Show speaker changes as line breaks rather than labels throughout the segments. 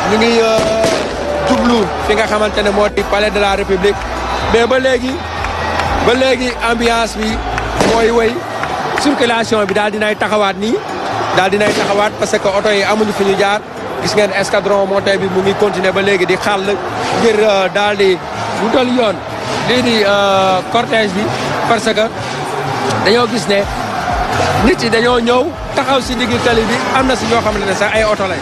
ñu ngi jublu fi nga xamante ne moo di palais de la République mais ba léegi ambiance bi mooy wëy circulation bi daal dinay taxawaat nii parce que oto yi amuñu fu ñu jaar gis ngeen escadron monté bi mu ngi continuer ba léegi di xàll ngir daal di wutal yoon lii di cortège bi parce que dañoo gis ne nit yi dañoo ñëw taxaw si digg tali bi am na si ñoo xamante ne sax ay oto lañ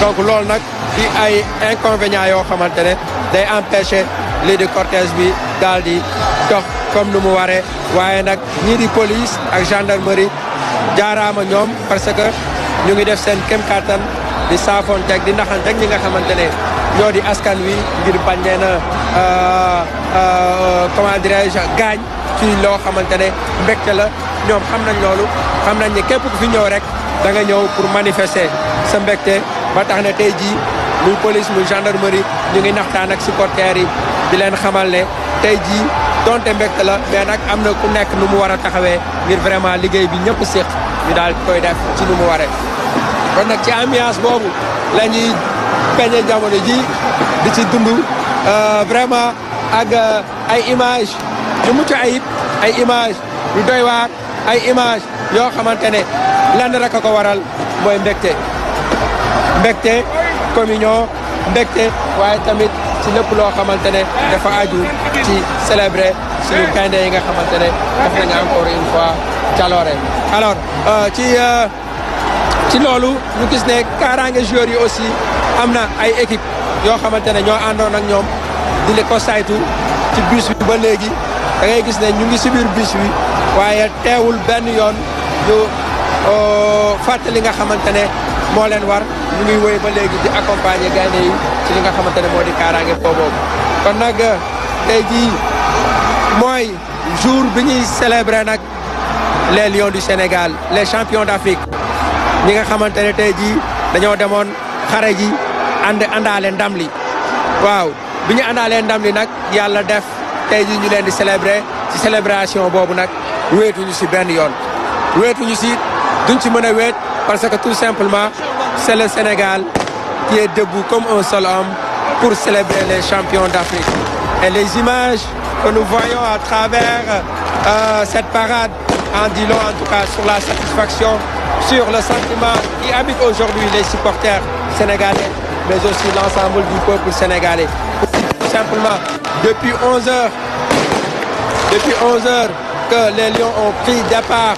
donc loolu nag di ay inconvénients yoo xamante ne day empêcher lii di cortège bi daal di dox comme nu mu waree waaye nag ñii di police ak gendarmerie jaaraama ñoom parce que ñu ngi def seen kem kattan di saafonteeg di naxanteeg ñi nga xamante ne ñoo di askan wi ngir bañ leen comment dirais-je gaañ ci loo xamante ne mbégte la ñoom xam nañ loolu xam nañ ne képp ku fi ñëw rek da nga ñëw pour manifester sa mbégte ba tax na tey jii muy police muy gendarmerie ñu ngi naxtaan ak supporters yi di leen xamal ne tey jii donte mbégte la mais nag am na ku nekk nu mu war a taxawee ngir vraiment liggéey bi ñëpp séq ñu daal koy def ci nu mu waree. kon nag ci ambiance boobu la ñuy peñe jamono ji di ci dund vraiment ak ay image yu mucc ayib ay image yu doy waar ay image yoo xamante ne lenn rek a ko waral mooy mbégte communion mbégte waaye tamit ci lépp loo xamante ne dafa aju ci célébrer suñu gaynde yi nga xamante ne def nañu encore une fois jaloore alors ci loolu ñu gis ne kaaraange joueurs yi aussi am na ay équipe yoo xamante ne ñoo àndoon ak ñoom di le ko saytu ci bus bi ba léegi da ngay gis ne ñu ngi si biir bus bi waaye teewul benn yoon ñu fàtte li nga xamante ne moo leen war ñu ngi wéy ba léegi di accompagner gaynde yi ci li nga xamante ne moo di kaaraange boobu kon nag tey jii mooy jour bi ñuy célébrer nag les lions du Sénégal les champions d'Afrique ñi nga xamante ne tey jii dañoo demoon xare ji àndaale ndam li waaw bi ñu àndaalee ndam li nag yàlla def tey jii ñu leen di célébrer ci célébration boobu nag wéetuñu si benn yoon wéetuñu si duñ ci mën a wéet parce que tout simplement c'est le Sénégal qui est debout comme un seul homme pour célébrer les champions d'Afrique et les images que nous voyons à travers cette parade en dit long en tout cas sur la satisfaction sur le sentiment qui habite aujourd'hui les supporters sénégalais mais aussi l'ensemble du peuple sénégalais. Tout simplement depuis 11 heures que les Lions ont pris départ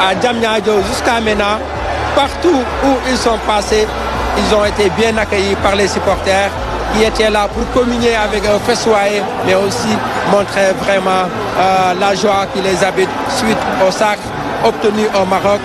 à Diamniadio jusqu'à Ména. Partout où ils sont passés, ils ont été bien accueillis par les supporters qui étaient là pour communier avec eux, festoyer, mais aussi montrer vraiment la joie qui les habite suite au sacre obtenu au Maroc.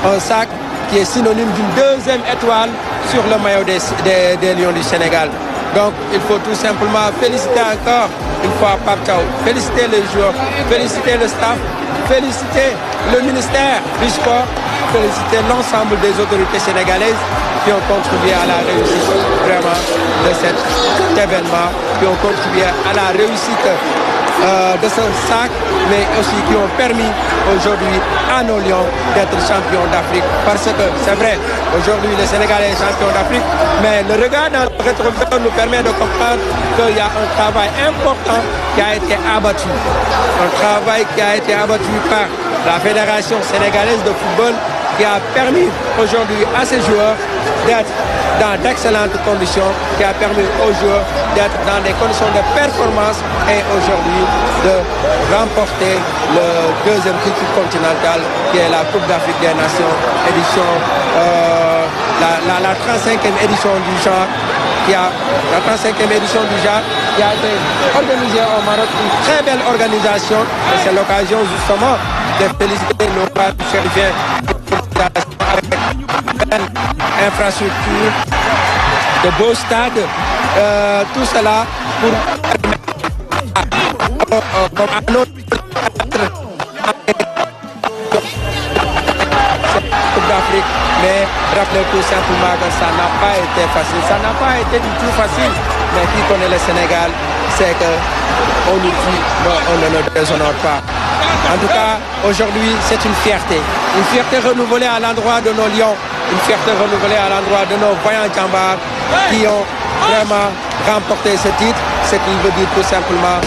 Un sacre qui est synonyme d'une deuxième étoile sur le maillot des Lions du Sénégal. Donc il faut tout simplement féliciter encore une fois Pape Thiaw, féliciter les joueurs, féliciter le staff, féliciter le ministère du sport, féliciter l'ensemble des autorités sénégalaises qui ont contribué à la réussite vraiment de cet événement, qui ont contribué à la réussite de ce sac, mais aussi qui ont permis aujourd'hui à nos Lions d'être champions d'Afrique. Parce que c'est vrai, aujourd'hui le Sénégal est champion d'Afrique, mais le regard dans le rétroviseur nous permet de comprendre qu'il y a un travail important qui a été abattu. Un travail qui a été abattu par la Fédération sénégalaise de football qui a permis aujourd'hui à ces joueurs d'être dans d'excellentes conditions, qui a permis aux joueurs d'être dans des conditions de performance et aujourd'hui de remporter le deuxième titre continental qui est la Coupe d'Afrique des Nations, édition, la 35e édition du genre, la 35e édition du genre qui a été organisée au Maroc, une très belle organisation et c'est l'occasion justement de féliciter nos frères chérifiens avec une belle infrastructure, de beaux stades, tout cela pour comme à notre Coupe d'Afrique, mais rappelez tout simplement que ça n'a pas été facile, ça n'a pas été du tout facile, mais qui connaît le Sénégal, c'est que on nous dit, non, on ne nous déshonore pas. En tout cas, aujourd'hui, c'est une fierté renouvelée à l'endroit de nos Lions, une fierté renouvelée à l'endroit de nos voyants Djambar qui ont vraiment remporter ce titre, ce qui veut dire tout simplement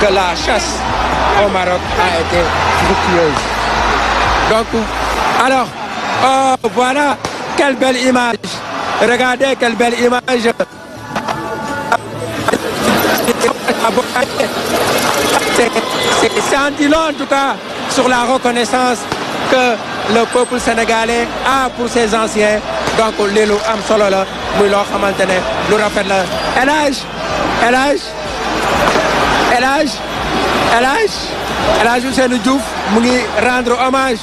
que la chasse au Maroc a été fructueuse. Donc, alors, oh, voilà, quelle belle image. Regardez quelle belle image. C'est un dit long en tout cas sur la reconnaissance que le peuple sénégalais a pour ses anciens. Donc lii lu am solo la muy loo xamante ne lu rafet la El Hadj Ousseynou Diouf mu ngi rendre hommage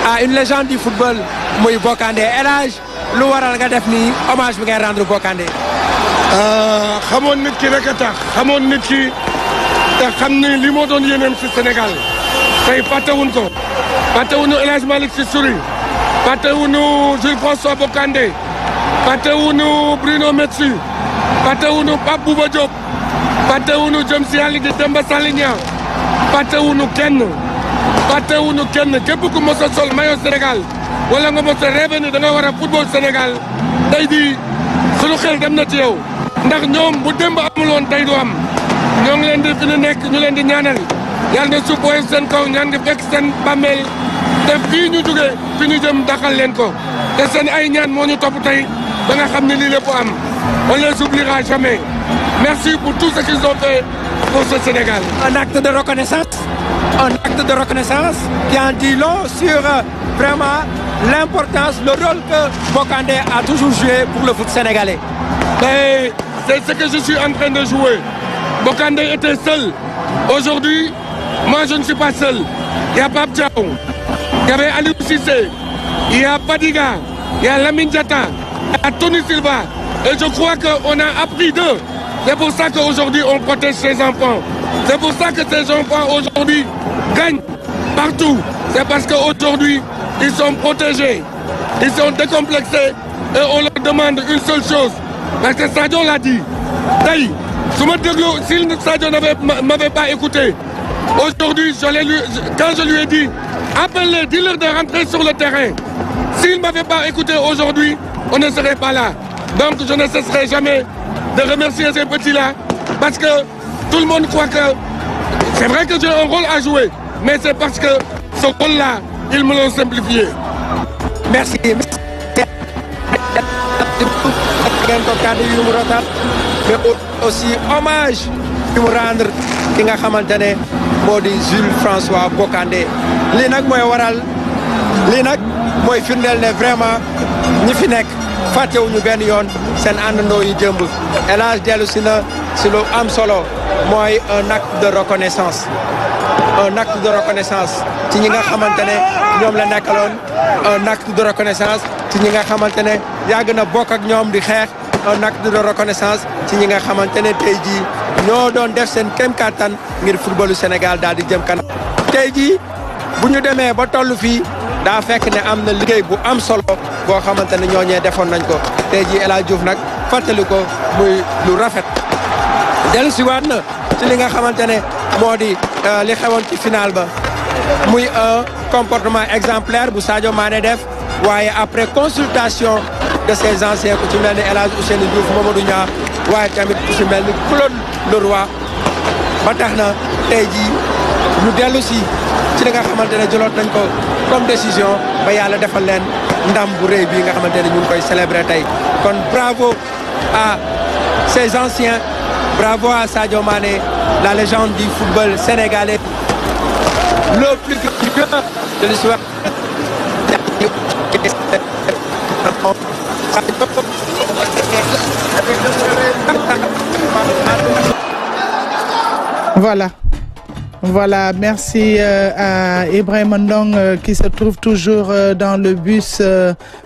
à une légende du football muy Bokandé. El Hadj lu waral nga def nii hommage bi ngay rendre Bokandé.
xamoon nit ki rek a tax xamoon nit ki te xam ni li moo doon yéeneem si Sénégal tey fàttewuñ ko fàttewuñu El Hadj Malick Sy Souris fàttewuñu Jules François Bocandé fàttewuñu Bruno Metsu fàttewuñu Pape Bouba Diop fàttewuñu jëm si yàlla gi Demba Saliña fàttewuñu kenn képp ku mos a sol maillot Sénégal wala nga mos a rêvé ni da nga war a football Sénégal tey di sunu xel dem na ci yow ndax ñoom bu démb amul woon tey du am ñoo ngi leen di fi ñu nekk ñu leen di ñaanal yàlla na suuf woyof seen kaw ñaan ngi fekk seen bàmmeel te fii ñu jógee fi ñu jëm daxal leen ko te seen ay ñaan moo ñu topp tey ba nga xam ne lii lépp am on les oubliera jamais merci pour tout ce qu'ils ont fait pour ce Sénégal.
Un acte de reconnaissance qui en dit long sur vraiment l'importance, le rôle que Bokandé a toujours joué pour le foot sénégalais.
Mais c'est ce que je suis en train de jouer. Bokandé était seul. Aujourd'hui, moi je ne suis pas seul. Il y a Pape Thiaw, il y avait Aliou Cissé, il y a Fadiga, il y a Lamine Diatta, il y a Tony Silva. Et je crois qu'on a appris d'eux. C'est pour ça qu'aujourd'hui on protège ces enfants. C'est pour ça que ces enfants aujourd'hui gagnent partout. C'est parce qu'aujourd'hui ils sont protégés, ils sont décomplexés et on leur demande une seule chose. Parce que Sadio l'a dit. Taï, si Sadio m'avait pas écouté, aujourd'hui, quand je lui ai dit, appelle-les, dis-leur de rentrer sur le terrain. S'il ne m'avait pas écouté aujourd'hui, on ne serait pas là. Donc je ne cesserai jamais de remercier ces petits-là. Parce que tout le monde croit que c'est vrai que j'ai un rôle à jouer. Mais c'est parce que ce rôle-là, ils me l'ont simplifié.
Merci. Mais aussi hommage yu mu rendre ki nga xamante ne moo di Jules François Bocandé. lii nag mooy waral lii nag mooy firndeel ne vraiment ñi fi nekk fàttewuñu benn yoon seen àndandoo yi jëmb. El Hadj dellu si na si lu am solo mooy un acte de reconnaissance. Un acte de reconnaissance ci ñi nga xamante ne ñoom la nekkaloon. Un acte de reconnaissance ci ñi nga xamante ne yàgg na bokk ak ñoom di xeex. Un acte de reconnaissance ci ñi nga xamante ne tey jii ñoo doon def seen kéem kattan ngir footballu Sénégal daal di jëm kanam. tey jii bu ñu demee ba toll fii daa fekk ne am na liggéey bu am solo boo xamante ne ñooñee defoon nañ ko tey jii El Hadj Diouf nag fàttali ko muy lu rafet. dellusiwaat na ci li nga xamante ne moo di li xewoon ci final ba muy un comportement exemplaire bu Sadio Mané def waaye après consultation de ces anciens ku ci mel ni El Hadj Ousseynou Diouf Mamadou Niang waaye tamit ku ci mel ni Claude Leroy ba tax na tey jii ñu dellu si ci li nga xamante ne jëloon nañ ko comme décision ba yàlla defal leen ndam bu rëy bii nga xamante ne ñu ngi koy célébrer tey. kon bravo à ces anciens bravo à Sadio Mané la légende du football sénégalais le plus grand de l'histoire.
Voilà, merci à Ibrahima Ndong qui se trouve toujours dans le bus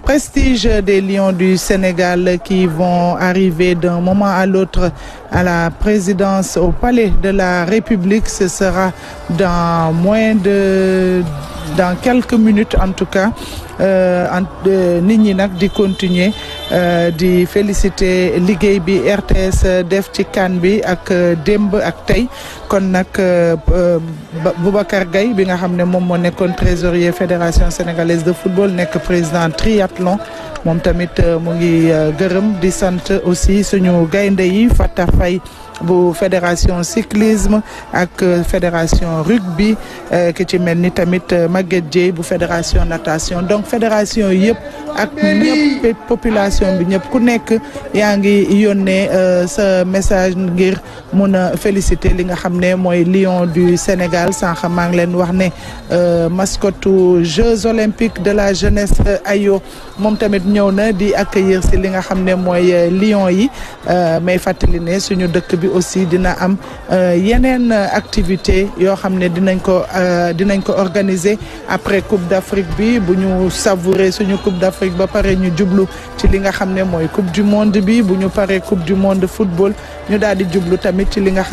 Prestige des Lions du Sénégal qui vont arriver d'un moment à l'autre à la présidence au Palais de la République. Ce sera dans moins de dans quelques minutes en tout cas nit ñi nag di continuer di féliciter liggéey bi RTS def ci CAN bi ak démb ak tey kon nag Boubacar Gaye bi nga xam ne moom moo nekkoon trésorier fédération sénégalaise de football nekk président triathlon moom tamit mu ngi gërëm di sant aussi suñu gaynde yi Fata Faye bu fédération cyclisme ak fédération rugby ki ci mel ni tamit Maguette Dieye bu fédération natation donc fédération yëpp ak ñëpp population bi ñëpp ku nekk yaa ngi yónnee sa message ngir mun a féliciter li nga xam ne mooy Lion du Sénégal sànq maa ngi leen wax ne mascotte Jeux olympiques de la jeunesse Ayo moom tamit ñëw na di accueillir si li nga xam ne mooy Lion yi may fàttali ne suñu dëkk bi aussi dina am yeneen activité yoo xam ne dinañ ko organiser après Coupe d'Afrique bi bu ñu savourer suñu Coupe d'Afrique ba pare ñu jublu ci li nga xam ne mooy Coupe du monde bi bu ñu paree Coupe du monde football ñu daal di jublu tamit ci li nga xam